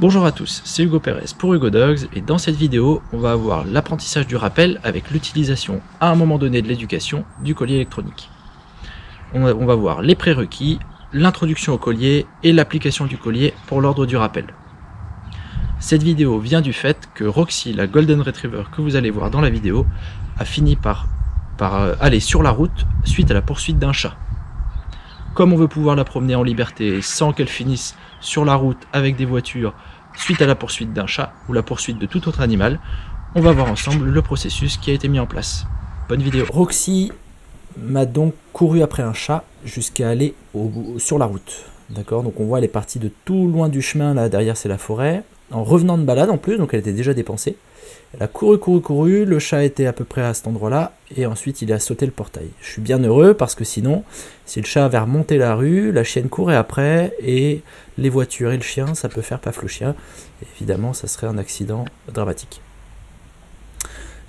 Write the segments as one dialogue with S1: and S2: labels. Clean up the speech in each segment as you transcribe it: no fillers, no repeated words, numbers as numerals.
S1: Bonjour à tous, c'est Hugo Pérez pour Hugo Dogs et dans cette vidéo, on va avoir l'apprentissage du rappel avec l'utilisation à un moment donné de l'éducation du collier électronique. On va voir les prérequis, l'introduction au collier et l'application du collier pour l'ordre du rappel. Cette vidéo vient du fait que Roxy, la Golden Retriever que vous allez voir dans la vidéo, a fini par aller sur la route suite à la poursuite d'un chat. Comme on veut pouvoir la promener en liberté sans qu'elle finisse sur la route avec des voitures suite à la poursuite d'un chat ou la poursuite de tout autre animal, on va voir ensemble le processus qui a été mis en place. Bonne vidéo.
S2: Roxy m'a donc couru après un chat jusqu'à aller sur la route. D'accord, donc on voit elle est partie de tout loin du chemin, là derrière c'est la forêt, en revenant de balade en plus, donc elle était déjà dépensée. Elle a couru, le chat était à peu près à cet endroit-là, et ensuite il a sauté le portail. Je suis bien heureux parce que sinon, si le chat avait remonté la rue, la chienne courait après, et les voitures et le chien, ça peut faire paf le chien. Et évidemment, ça serait un accident dramatique.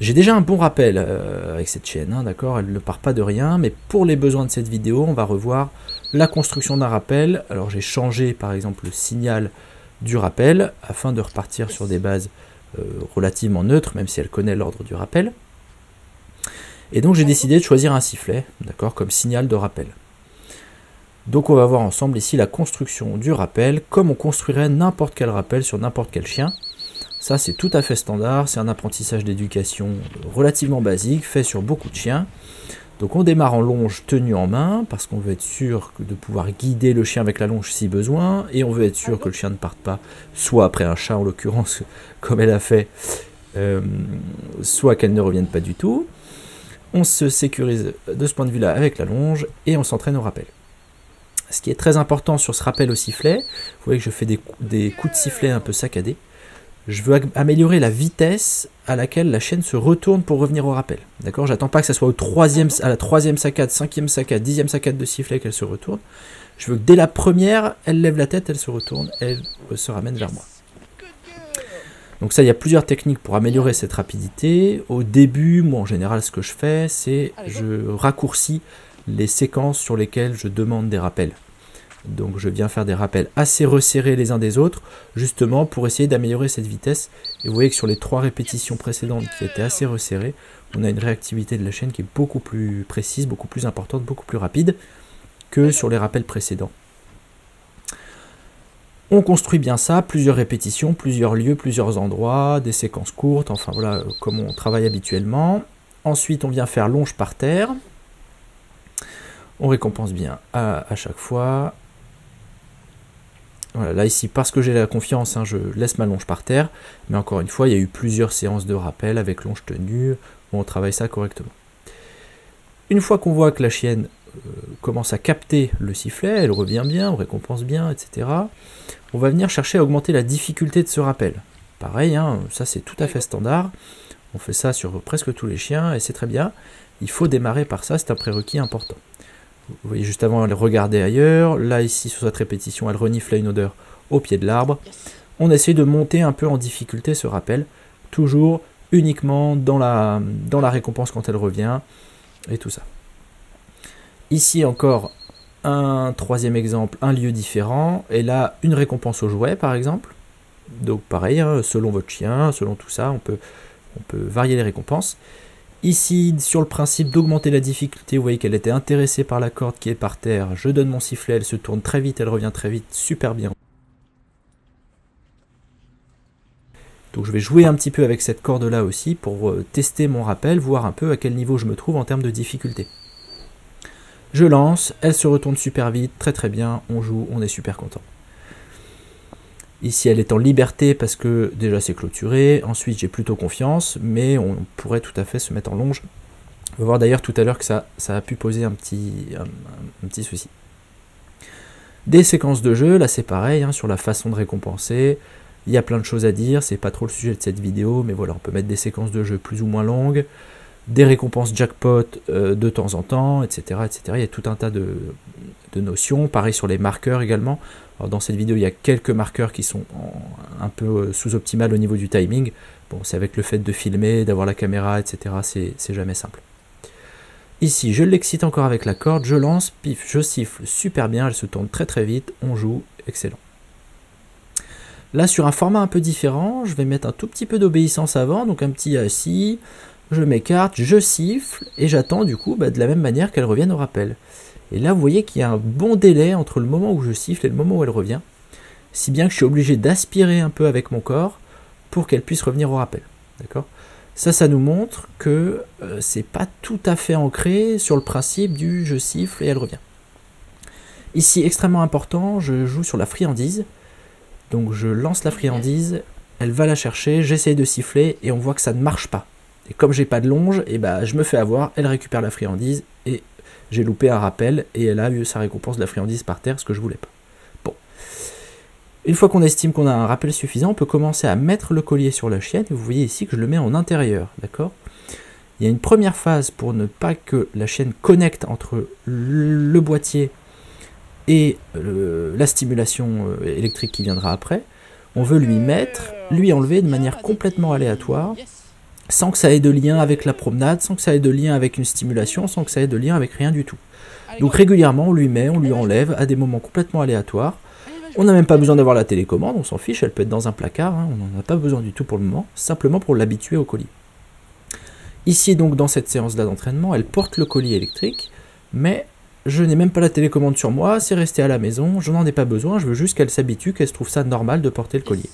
S2: J'ai déjà un bon rappel avec cette chienne, hein, d'accord, elle ne part pas de rien, mais pour les besoins de cette vidéo, on va revoir la construction d'un rappel. Alors j'ai changé par exemple le signal du rappel, afin de repartir sur des bases relativement neutre, même si elle connaît l'ordre du rappel. Et donc j'ai décidé de choisir un sifflet, d'accord, comme signal de rappel. Donc on va voir ensemble ici la construction du rappel, comme on construirait n'importe quel rappel sur n'importe quel chien. Ça c'est tout à fait standard, c'est un apprentissage d'éducation relativement basique, fait sur beaucoup de chiens. Donc on démarre en longe tenue en main, parce qu'on veut être sûr de pouvoir guider le chien avec la longe si besoin, et on veut être sûr que le chien ne parte pas, soit après un chat en l'occurrence, comme elle a fait, soit qu'elle ne revienne pas du tout. On se sécurise de ce point de vue-là avec la longe, et on s'entraîne au rappel. Ce qui est très important sur ce rappel au sifflet, vous voyez que je fais des coups de sifflet un peu saccadés. Je veux améliorer la vitesse à laquelle la chienne se retourne pour revenir au rappel. D'accord, j'attends pas que ça soit à la troisième saccade, cinquième saccade, dixième saccade de sifflet qu'elle se retourne. Je veux que dès la première, elle lève la tête, elle se retourne, elle se ramène vers moi. Donc ça, il y a plusieurs techniques pour améliorer cette rapidité. Au début, moi en général, ce que je fais, c'est je raccourcis les séquences sur lesquelles je demande des rappels. Donc je viens faire des rappels assez resserrés les uns des autres, justement pour essayer d'améliorer cette vitesse. Et vous voyez que sur les 3 répétitions précédentes qui étaient assez resserrées, on a une réactivité de la chaîne qui est beaucoup plus précise, beaucoup plus importante, beaucoup plus rapide que sur les rappels précédents. On construit bien ça, plusieurs répétitions, plusieurs lieux, plusieurs endroits, des séquences courtes, enfin voilà, comme on travaille habituellement. Ensuite on vient faire longe par terre. On récompense bien à chaque fois. Voilà, là ici, parce que j'ai la confiance, hein, je laisse ma longe par terre, mais encore une fois, il y a eu plusieurs séances de rappel avec longe tenue, où on travaille ça correctement. Une fois qu'on voit que la chienne commence à capter le sifflet, elle revient bien, on récompense bien, etc., on va venir chercher à augmenter la difficulté de ce rappel. Pareil, hein, ça c'est tout à fait standard, on fait ça sur presque tous les chiens, et c'est très bien, il faut démarrer par ça, c'est un prérequis important. Vous voyez juste avant, elle regardait ailleurs. Là, ici, sur cette répétition, elle reniflait une odeur au pied de l'arbre. On essaye de monter un peu en difficulté ce rappel. Toujours uniquement dans la récompense quand elle revient. Et tout ça. Ici, encore un troisième exemple, un lieu différent. Et là, une récompense au jouet, par exemple. Donc, pareil, hein, selon votre chien, selon tout ça, on peut varier les récompenses. Ici, sur le principe d'augmenter la difficulté, vous voyez qu'elle était intéressée par la corde qui est par terre. Je donne mon sifflet, elle se tourne très vite, elle revient très vite, super bien. Donc je vais jouer un petit peu avec cette corde-là aussi pour tester mon rappel, voir un peu à quel niveau je me trouve en termes de difficulté. Je lance, elle se retourne super vite, très très bien, on joue, on est super content. Ici, elle est en liberté parce que déjà c'est clôturé. Ensuite, j'ai plutôt confiance, mais on pourrait tout à fait se mettre en longe. On va voir d'ailleurs tout à l'heure que ça a pu poser un petit souci. Des séquences de jeu, là c'est pareil, hein, sur la façon de récompenser. Il y a plein de choses à dire, c'est pas trop le sujet de cette vidéo, mais voilà, on peut mettre des séquences de jeu plus ou moins longues, des récompenses jackpot de temps en temps, etc., etc. Il y a tout un tas de notions. Pareil sur les marqueurs également. Alors dans cette vidéo, il y a quelques marqueurs qui sont un peu sous-optimales au niveau du timing. Bon, c'est avec le fait de filmer, d'avoir la caméra, etc. C'est jamais simple. Ici, je l'excite encore avec la corde, je lance, pif, je siffle super bien, elle se tourne très très vite, on joue, excellent. Là, sur un format un peu différent, je vais mettre un tout petit peu d'obéissance avant, donc un petit assis, je m'écarte, je siffle, et j'attends du coup de la même manière qu'elle revienne au rappel. Et là, vous voyez qu'il y a un bon délai entre le moment où je siffle et le moment où elle revient, si bien que je suis obligé d'aspirer un peu avec mon corps pour qu'elle puisse revenir au rappel. D'accord ? Ça nous montre que c'est pas tout à fait ancré sur le principe du je siffle et elle revient. Ici, extrêmement important, je joue sur la friandise. Donc je lance la friandise, elle va la chercher, j'essaye de siffler et on voit que ça ne marche pas. Et comme j'ai pas de longe, et je me fais avoir, elle récupère la friandise et j'ai loupé un rappel et elle a eu sa récompense de la friandise par terre, ce que je voulais pas. Bon. Une fois qu'on estime qu'on a un rappel suffisant, on peut commencer à mettre le collier sur la chienne. Et vous voyez ici que je le mets en intérieur, d'accord ? Il y a une première phase pour ne pas que la chienne connecte entre le boîtier et la stimulation électrique qui viendra après. On veut lui enlever de manière complètement aléatoire, sans que ça ait de lien avec la promenade, sans que ça ait de lien avec une stimulation, sans que ça ait de lien avec rien du tout. Donc régulièrement on lui enlève à des moments complètement aléatoires. On n'a même pas besoin d'avoir la télécommande, on s'en fiche, elle peut être dans un placard, on n'en a pas besoin du tout pour le moment, simplement pour l'habituer au collier. Ici donc dans cette séance-là d'entraînement, elle porte le collier électrique, mais je n'ai même pas la télécommande sur moi, c'est resté à la maison, je n'en ai pas besoin, je veux juste qu'elle s'habitue, qu'elle se trouve ça normal de porter le collier.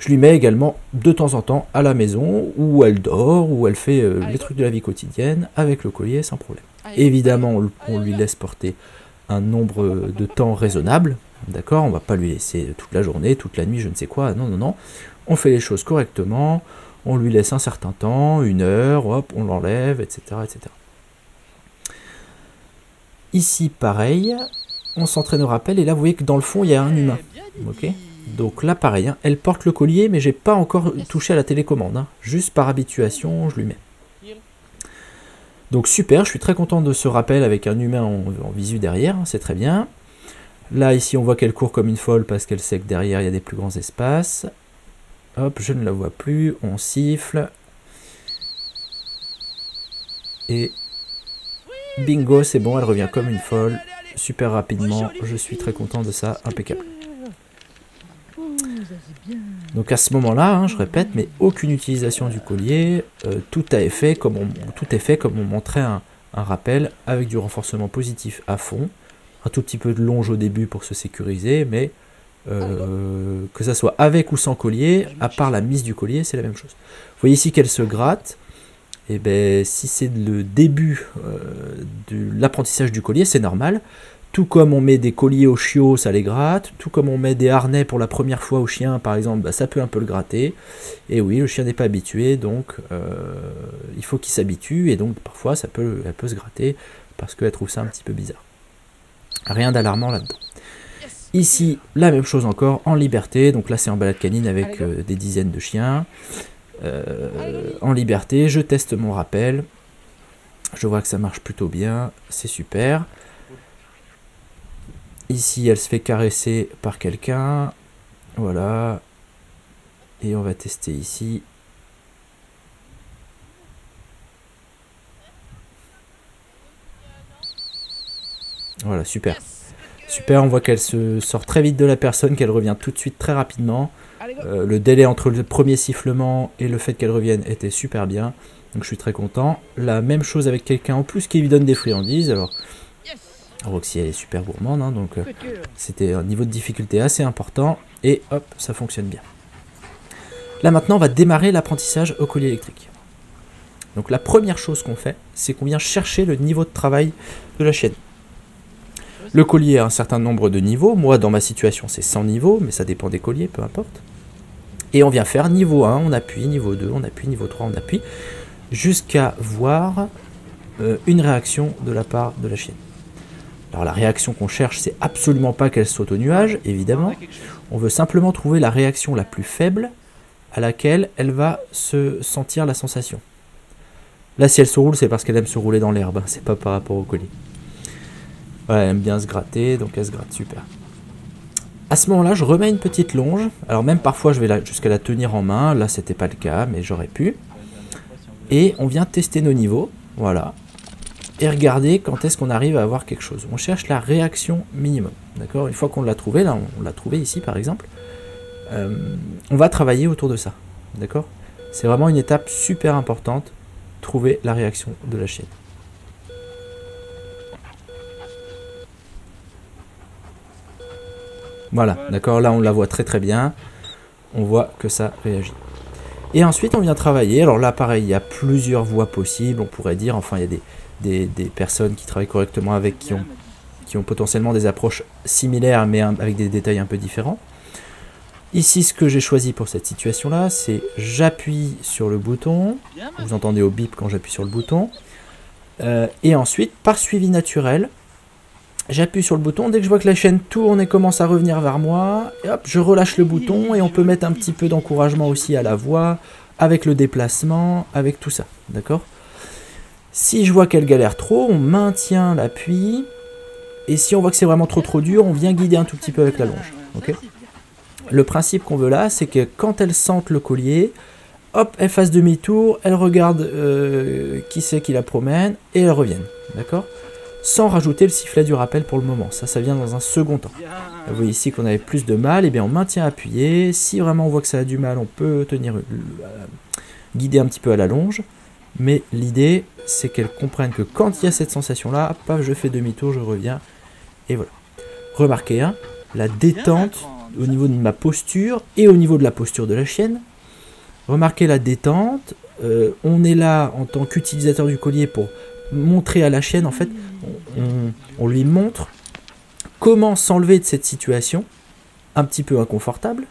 S2: Je lui mets également de temps en temps à la maison, où elle dort, où elle fait les trucs de la vie quotidienne, avec le collier sans problème. Évidemment, on lui laisse porter un nombre de temps raisonnable, d'accord, on ne va pas lui laisser toute la journée, toute la nuit, je ne sais quoi, non, on fait les choses correctement, on lui laisse un certain temps, 1 heure, hop, on l'enlève, etc., etc. Ici, pareil, on s'entraîne au rappel, et là, vous voyez que dans le fond, il y a un humain. Ok ? Donc là, pareil, elle porte le collier, mais j'ai pas encore touché à la télécommande. Juste par habituation, je lui mets. Donc super, je suis très content de ce rappel avec un humain en visu derrière, c'est très bien. Là, ici, on voit qu'elle court comme une folle parce qu'elle sait que derrière, il y a des plus grands espaces. Hop, je ne la vois plus, on siffle. Et bingo, c'est bon, elle revient comme une folle, super rapidement, je suis très content de ça, impeccable. Donc à ce moment-là, je répète, mais aucune utilisation du collier, tout est fait comme on montrait un rappel, avec du renforcement positif à fond, un tout petit peu de longe au début pour se sécuriser, mais que ça soit avec ou sans collier, à part la mise du collier, c'est la même chose. Vous voyez ici qu'elle se gratte. Et bien, si c'est le début de l'apprentissage du collier, c'est normal. Tout comme on met des colliers aux chiots, ça les gratte. Tout comme on met des harnais pour la première fois au chien, par exemple, ça peut un peu le gratter. Et oui, le chien n'est pas habitué, donc il faut qu'il s'habitue. Et donc, parfois, elle peut se gratter parce qu'elle trouve ça un petit peu bizarre. Rien d'alarmant là-dedans. Ici, la même chose encore, en liberté. Donc là, c'est en balade canine avec des dizaines de chiens. En liberté, je teste mon rappel, je vois que ça marche plutôt bien, c'est super. Ici, elle se fait caresser par quelqu'un, voilà, et on va tester ici. Voilà, super. Super, on voit qu'elle se sort très vite de la personne, qu'elle revient tout de suite très rapidement. Le délai entre le premier sifflement et le fait qu'elle revienne était super bien, donc je suis très content. La même chose avec quelqu'un en plus qui lui donne des friandises. Alors Roxy elle est super gourmande, donc c'était un niveau de difficulté assez important et hop, ça fonctionne bien. Là maintenant on va démarrer l'apprentissage au collier électrique. Donc la première chose qu'on fait, c'est qu'on vient chercher le niveau de travail de la chienne. Le collier a un certain nombre de niveaux, moi dans ma situation c'est 100 niveaux, mais ça dépend des colliers, peu importe. Et on vient faire niveau 1, on appuie, niveau 2, on appuie, niveau 3, on appuie, jusqu'à voir une réaction de la part de la chienne. Alors la réaction qu'on cherche, c'est absolument pas qu'elle saute au nuage, évidemment. On veut simplement trouver la réaction la plus faible à laquelle elle va se sentir la sensation. Là, si elle se roule, c'est parce qu'elle aime se rouler dans l'herbe, c'est pas par rapport au collier. Voilà, elle aime bien se gratter, donc elle se gratte, super. À ce moment-là, je remets une petite longe. Alors même parfois, je vais jusqu'à la tenir en main. Là, c'était pas le cas, mais j'aurais pu. Et on vient tester nos niveaux, voilà. Et regarder quand est-ce qu'on arrive à avoir quelque chose. On cherche la réaction minimum, d'accord. Une fois qu'on l'a trouvé, là, on l'a trouvé ici, par exemple. On va travailler autour de ça, d'accord? C'est vraiment une étape super importante, trouver la réaction de la chienne. Voilà, d'accord, là on la voit très très bien, on voit que ça réagit. Et ensuite on vient travailler, alors là pareil, il y a plusieurs voies possibles, on pourrait dire, enfin il y a des personnes qui travaillent correctement avec, qui ont potentiellement des approches similaires mais avec des détails un peu différents. Ici ce que j'ai choisi pour cette situation là, c'est j'appuie sur le bouton, vous entendez au bip quand j'appuie sur le bouton, et ensuite par suivi naturel, j'appuie sur le bouton, dès que je vois que la chaîne tourne et commence à revenir vers moi, et hop, je relâche le bouton et on peut mettre un petit peu d'encouragement aussi à la voix, avec le déplacement, avec tout ça, d'accord? Si je vois qu'elle galère trop, on maintient l'appui, et si on voit que c'est vraiment trop dur, on vient guider un tout petit peu avec la longe, ok? Le principe qu'on veut là, c'est que quand elle sente le collier, hop, elle fasse demi-tour, elle regarde qui c'est qui la promène, et elle revienne, d'accord? Sans rajouter le sifflet du rappel pour le moment. Ça vient dans un second temps. Vous voyez ici qu'on avait plus de mal, et bien on maintient appuyé. Si vraiment on voit que ça a du mal, on peut guider un petit peu à la longe. Mais l'idée, c'est qu'elle comprenne que quand il y a cette sensation-là, paf, je fais demi-tour, je reviens, et voilà. Remarquez, hein, la détente au niveau de ma posture et au niveau de la posture de la chienne. Remarquez la détente. On est là en tant qu'utilisateur du collier pour montrer à la chienne, en fait, on lui montre comment s'enlever de cette situation un petit peu inconfortable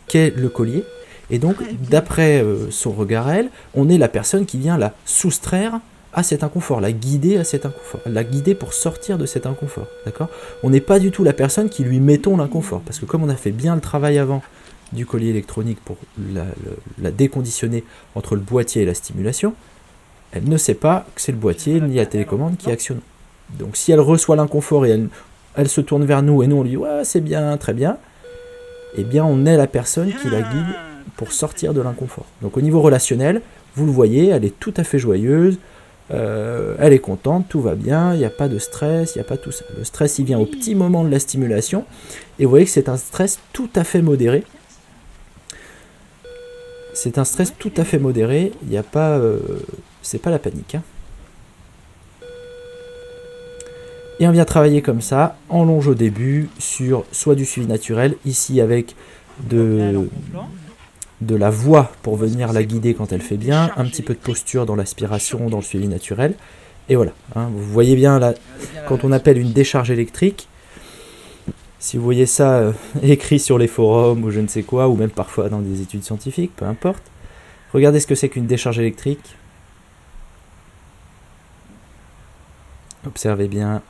S2: qu'est le collier, et donc d'après son regard elle, on est la personne qui vient la soustraire à cet inconfort, la guider à cet inconfort, la guider pour sortir de cet inconfort, d'accord? On n'est pas du tout la personne qui lui mettons l'inconfort, parce que comme on a fait bien le travail avant du collier électronique pour la déconditionner entre le boîtier et la stimulation, elle ne sait pas que c'est le boîtier ni la télécommande qui actionne. Donc si elle reçoit l'inconfort et elle se tourne vers nous et nous on lui dit ouais c'est bien, très bien, eh bien on est la personne qui la guide pour sortir de l'inconfort. Donc au niveau relationnel, vous le voyez, elle est tout à fait joyeuse, elle est contente, tout va bien, il n'y a pas de stress, il n'y a pas tout ça. Le stress il vient au petit moment de la stimulation, et vous voyez que c'est un stress tout à fait modéré. C'est un stress tout à fait modéré, il n'y a pas... c'est pas la panique. Hein. Et on vient travailler comme ça, en longe au début, sur soit du suivi naturel, ici avec de la voix pour venir la guider quand elle fait bien, un petit peu de posture dans l'aspiration, dans le suivi naturel, et voilà. Hein, vous voyez bien là, quand on appelle une décharge électrique, si vous voyez ça écrit sur les forums ou je ne sais quoi, ou même parfois dans des études scientifiques, peu importe, regardez ce que c'est qu'une décharge électrique. Observez bien.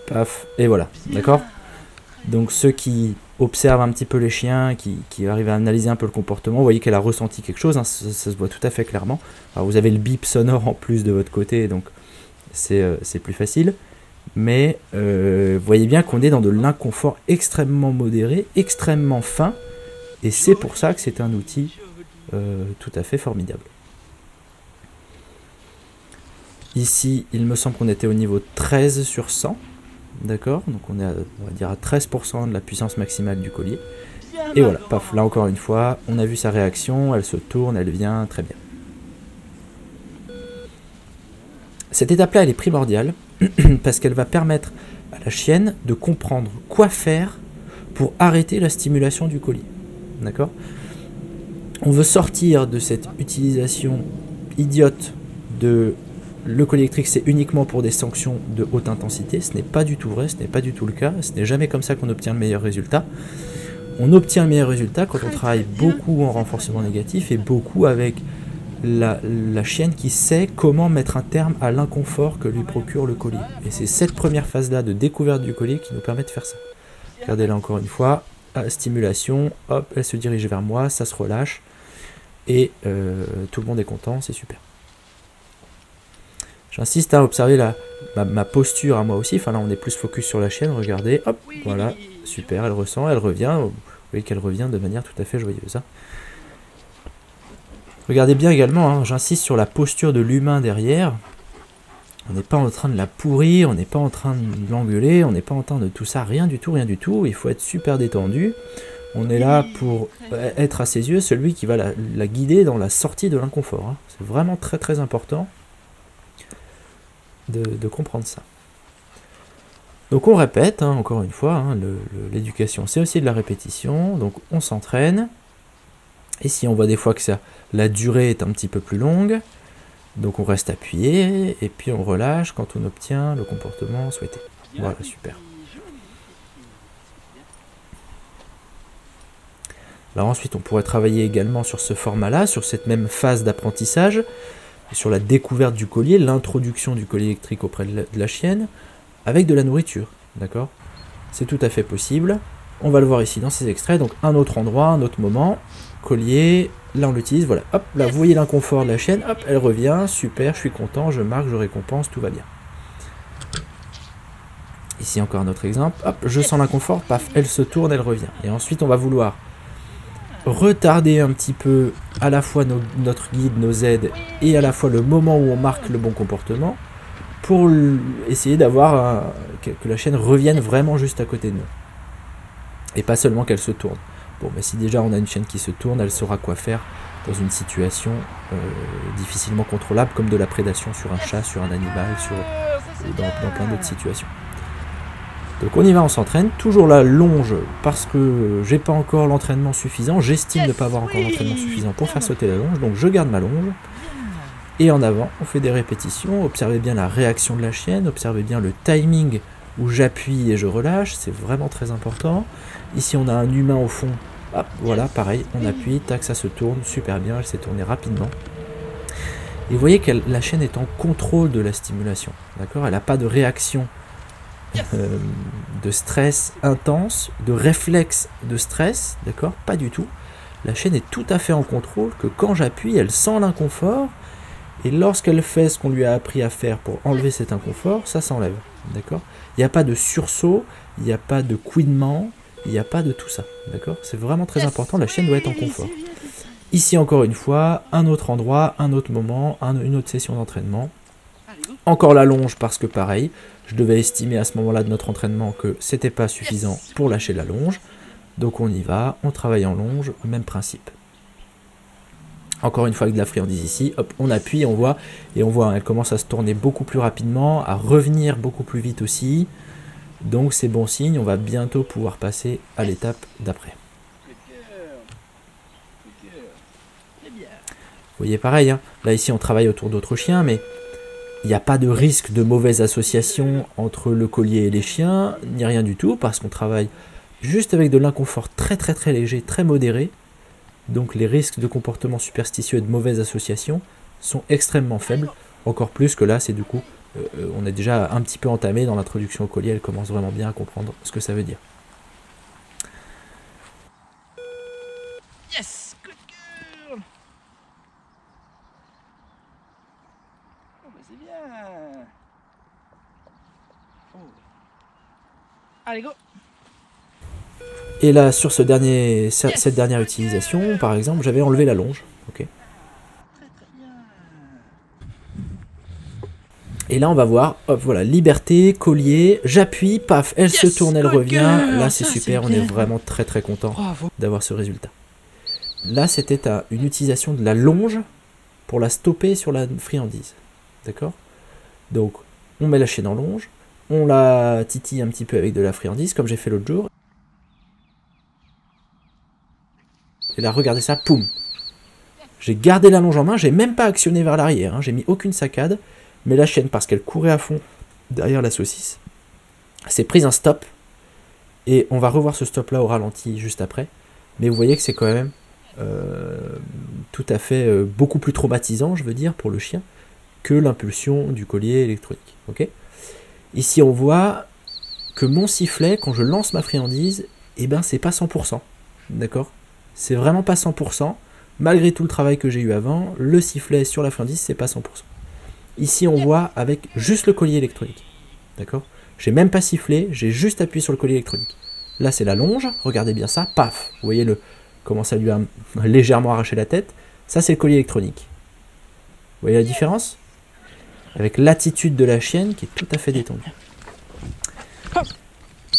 S2: Paf, et voilà, d'accord? Donc ceux qui observent un petit peu les chiens, qui arrivent à analyser un peu le comportement, vous voyez qu'elle a ressenti quelque chose, hein, ça se voit tout à fait clairement. Alors vous avez le bip sonore en plus de votre côté, donc c'est plus facile. Mais vous voyez bien qu'on est dans de l'inconfort extrêmement modéré, extrêmement fin, et c'est pour ça que c'est un outil tout à fait formidable. Ici, il me semble qu'on était au niveau 13 sur 100. D'accord? Donc on est on va dire à 13% de la puissance maximale du collier. Et voilà, paf, là encore une fois, on a vu sa réaction, elle se tourne, elle vient, très bien. Cette étape-là, elle est primordiale, parce qu'elle va permettre à la chienne de comprendre quoi faire pour arrêter la stimulation du collier. D'accord? On veut sortir de cette utilisation idiote de le collier électrique, c'est uniquement pour des sanctions de haute intensité. Ce n'est pas du tout vrai, ce n'est pas du tout le cas. Ce n'est jamais comme ça qu'on obtient le meilleur résultat. On obtient le meilleur résultat quand on travaille beaucoup en renforcement négatif et beaucoup avec la chienne qui sait comment mettre un terme à l'inconfort que lui procure le collier. Et c'est cette première phase-là de découverte du collier qui nous permet de faire ça. Regardez là encore une fois, stimulation, hop, elle se dirige vers moi, ça se relâche, et tout le monde est content, c'est super. J'insiste à observer ma posture à moi aussi, enfin là on est plus focus sur la chienne, regardez, hop, voilà, super, elle ressent, elle revient, vous voyez qu'elle revient de manière tout à fait joyeuse. Hein. Regardez bien également, hein, j'insiste sur la posture de l'humain derrière. On n'est pas en train de la pourrir, on n'est pas en train de l'engueuler, on n'est pas en train de tout ça, rien du tout, rien du tout. Il faut être super détendu. On est là pour être à ses yeux celui qui va la guider dans la sortie de l'inconfort. Hein. C'est vraiment très très important de comprendre ça. Donc on répète, hein, encore une fois, hein, l'éducation c'est aussi de la répétition, donc on s'entraîne. Et si on voit des fois que la durée est un petit peu plus longue, donc on reste appuyé, et puis on relâche quand on obtient le comportement souhaité. Voilà, super. Alors ensuite, on pourrait travailler également sur ce format-là, sur cette même phase d'apprentissage, sur la découverte du collier, l'introduction du collier électrique auprès de la chienne, avec de la nourriture, d'accord? C'est tout à fait possible. On va le voir ici dans ces extraits, donc un autre endroit, un autre moment, collier, là on l'utilise, voilà, hop, là vous voyez l'inconfort de la chienne, hop, elle revient, super, je suis content, je marque, je récompense, tout va bien. Ici encore un autre exemple, hop, je sens l'inconfort, paf, elle se tourne, elle revient. Et ensuite on va vouloir retarder un petit peu à la fois notre guide, nos aides, et à la fois le moment où on marque le bon comportement, pour essayer d'avoir que la chienne revienne vraiment juste à côté de nous. Et pas seulement qu'elle se tourne. Bon, mais si déjà on a une chienne qui se tourne, elle saura quoi faire dans une situation difficilement contrôlable, comme de la prédation sur un chat, sur un animal, dans plein d'autres situations. Donc on y va, on s'entraîne. Toujours la longe, parce que j'ai pas encore l'entraînement suffisant. J'estime ne pas avoir encore l'entraînement suffisant pour faire sauter la longe. Donc je garde ma longe. Et en avant, on fait des répétitions. Observez bien la réaction de la chienne. Observez bien le timing où j'appuie et je relâche. C'est vraiment très important. Ici, on a un humain au fond. Hop, voilà, pareil, on appuie, tac, ça se tourne super bien. Elle s'est tournée rapidement. Et vous voyez que la chienne est en contrôle de la stimulation. D'accord ? Elle n'a pas de réaction de stress intense, de réflexe de stress, d'accord? Pas du tout. La chienne est tout à fait en contrôle, que quand j'appuie, elle sent l'inconfort, et lorsqu'elle fait ce qu'on lui a appris à faire pour enlever cet inconfort, ça s'enlève, d'accord? Il n'y a pas de sursaut, il n'y a pas de couinement, il n'y a pas de tout ça, d'accord? C'est vraiment très important, la chienne doit être en confort. Ici encore une fois, un autre endroit, un autre moment, une autre session d'entraînement. Encore la longe parce que pareil, je devais estimer à ce moment-là de notre entraînement que c'était pas suffisant pour lâcher la longe. Donc on y va, on travaille en longe, même principe. Encore une fois avec de la friandise ici, hop, on appuie, on voit, et on voit, elle commence à se tourner beaucoup plus rapidement, à revenir beaucoup plus vite aussi. Donc c'est bon signe, on va bientôt pouvoir passer à l'étape d'après. Vous voyez pareil, hein, là ici on travaille autour d'autres chiens, mais il n'y a pas de risque de mauvaise association entre le collier et les chiens, ni rien du tout, parce qu'on travaille juste avec de l'inconfort très très très léger, très modéré. Donc les risques de comportement superstitieux et de mauvaise association sont extrêmement faibles, encore plus que là, c'est du coup, on est déjà un petit peu entamé dans l'introduction au collier, elle commence vraiment bien à comprendre ce que ça veut dire.
S1: Yes, good girl. Oh bah c'est bien. Oh. Allez go.
S2: Et là, sur cette dernière utilisation, par exemple, j'avais enlevé la longe. Okay. Et là, on va voir, hop, voilà, liberté, collier, j'appuie, paf, elle se tourne, elle revient. Là, c'est super, on est vraiment très très content d'avoir ce résultat. Là, c'était une utilisation de la longe pour la stopper sur la friandise. D'accord? Donc, on met la chienne en longe, on la titille un petit peu avec de la friandise, comme j'ai fait l'autre jour. Et là, regardez ça, poum. J'ai gardé la longe en main, j'ai même pas actionné vers l'arrière, hein, j'ai mis aucune saccade, mais la chienne, parce qu'elle courait à fond derrière la saucisse, s'est prise un stop, et on va revoir ce stop-là au ralenti juste après, mais vous voyez que c'est quand même tout à fait beaucoup plus traumatisant, je veux dire, pour le chien, que l'impulsion du collier électronique. Okay ? Ici, on voit que mon sifflet, quand je lance ma friandise, eh ben, c'est pas 100%, d'accord ? C'est vraiment pas 100%, malgré tout le travail que j'ai eu avant, le sifflet sur la friandise, c'est pas 100%. Ici, on voit avec juste le collier électronique, d'accord ? J'ai même pas sifflé, j'ai juste appuyé sur le collier électronique. Là, c'est la longe, regardez bien ça, paf, vous voyez comment ça lui a légèrement arraché la tête. Ça, c'est le collier électronique. Vous voyez la différence ? avec l'attitude de la chienne qui est tout à fait détendue.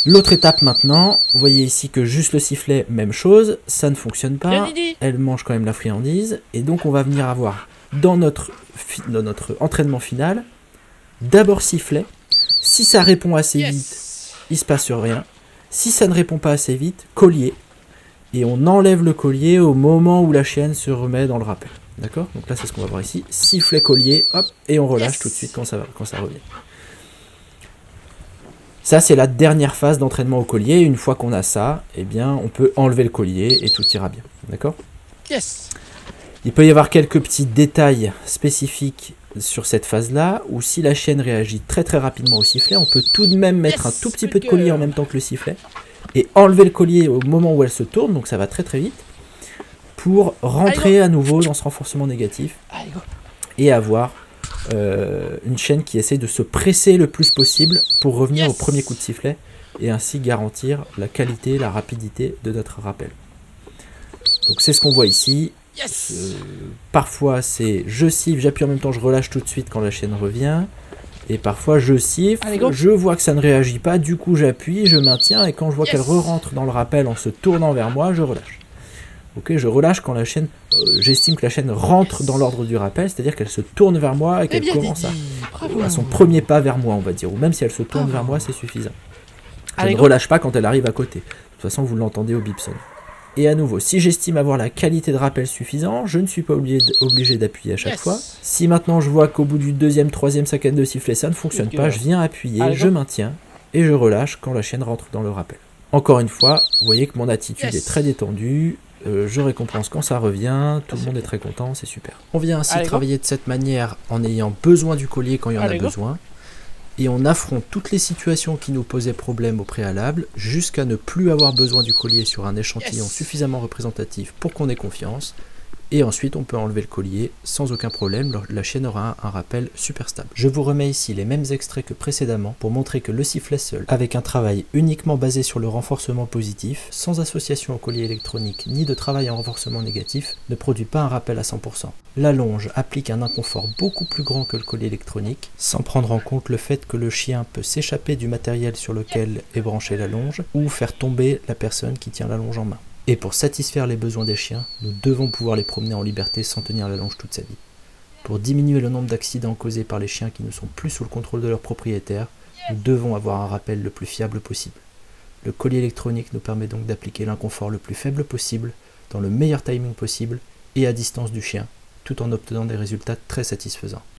S2: L'autre étape maintenant, vous voyez ici que juste le sifflet, même chose, ça ne fonctionne pas, elle mange quand même la friandise, et donc on va venir avoir dans notre entraînement final, d'abord sifflet, si ça répond assez vite, il se passe rien, si ça ne répond pas assez vite, collier, et on enlève le collier au moment où la chienne se remet dans le rappel. D'accord? Donc là c'est ce qu'on va voir ici, sifflet, collier, hop, et on relâche tout de suite quand ça revient. Ça, c'est la dernière phase d'entraînement au collier. Une fois qu'on a ça, eh bien, on peut enlever le collier et tout ira bien. D'accord? Il peut y avoir quelques petits détails spécifiques sur cette phase-là, où si la chienne réagit très très rapidement au sifflet, on peut tout de même mettre un tout petit peu de collier en même temps que le sifflet, et enlever le collier au moment où elle se tourne, donc ça va très très vite, pour rentrer à nouveau dans ce renforcement négatif, et avoir une chaîne qui essaie de se presser le plus possible pour revenir au premier coup de sifflet et ainsi garantir la qualité, la rapidité de notre rappel. Donc c'est ce qu'on voit ici. Parfois c'est je siffle, j'appuie en même temps, je relâche tout de suite quand la chaîne revient. Et parfois je siffle, je vois que ça ne réagit pas, du coup j'appuie, je maintiens, et quand je vois qu'elle re-rentre dans le rappel en se tournant vers moi, je relâche. Ok, je relâche quand la chaîne, j'estime que la chaîne rentre dans l'ordre du rappel, c'est-à-dire qu'elle se tourne vers moi et qu'elle commence à son premier pas vers moi, on va dire. Ou même si elle se tourne vers moi, c'est suffisant. Je ne relâche pas quand elle arrive à côté. De toute façon, vous l'entendez au bip son. Et à nouveau, si j'estime avoir la qualité de rappel suffisante, je ne suis pas obligé d'appuyer à chaque fois. Si maintenant je vois qu'au bout du deuxième, troisième, cinquième de sifflet, ça ne fonctionne pas, je viens appuyer, je maintiens et je relâche quand la chaîne rentre dans le rappel. Encore une fois, vous voyez que mon attitude est très détendue. Je récompense quand ça revient, tout le monde est très content, c'est super. On vient ainsi travailler de cette manière en ayant besoin du collier quand il y en a besoin, et on affronte toutes les situations qui nous posaient problème au préalable, jusqu'à ne plus avoir besoin du collier sur un échantillon suffisamment représentatif pour qu'on ait confiance, et ensuite on peut enlever le collier sans aucun problème, la chienne aura un rappel super stable. Je vous remets ici les mêmes extraits que précédemment pour montrer que le sifflet seul, avec un travail uniquement basé sur le renforcement positif, sans association au collier électronique ni de travail en renforcement négatif, ne produit pas un rappel à 100%. La longe applique un inconfort beaucoup plus grand que le collier électronique, sans prendre en compte le fait que le chien peut s'échapper du matériel sur lequel est branchée la longe, ou faire tomber la personne qui tient la longe en main. Et pour satisfaire les besoins des chiens, nous devons pouvoir les promener en liberté sans tenir la longe toute sa vie. Pour diminuer le nombre d'accidents causés par les chiens qui ne sont plus sous le contrôle de leur propriétaire, nous devons avoir un rappel le plus fiable possible. Le collier électronique nous permet donc d'appliquer l'inconfort le plus faible possible, dans le meilleur timing possible et à distance du chien, tout en obtenant des résultats très satisfaisants.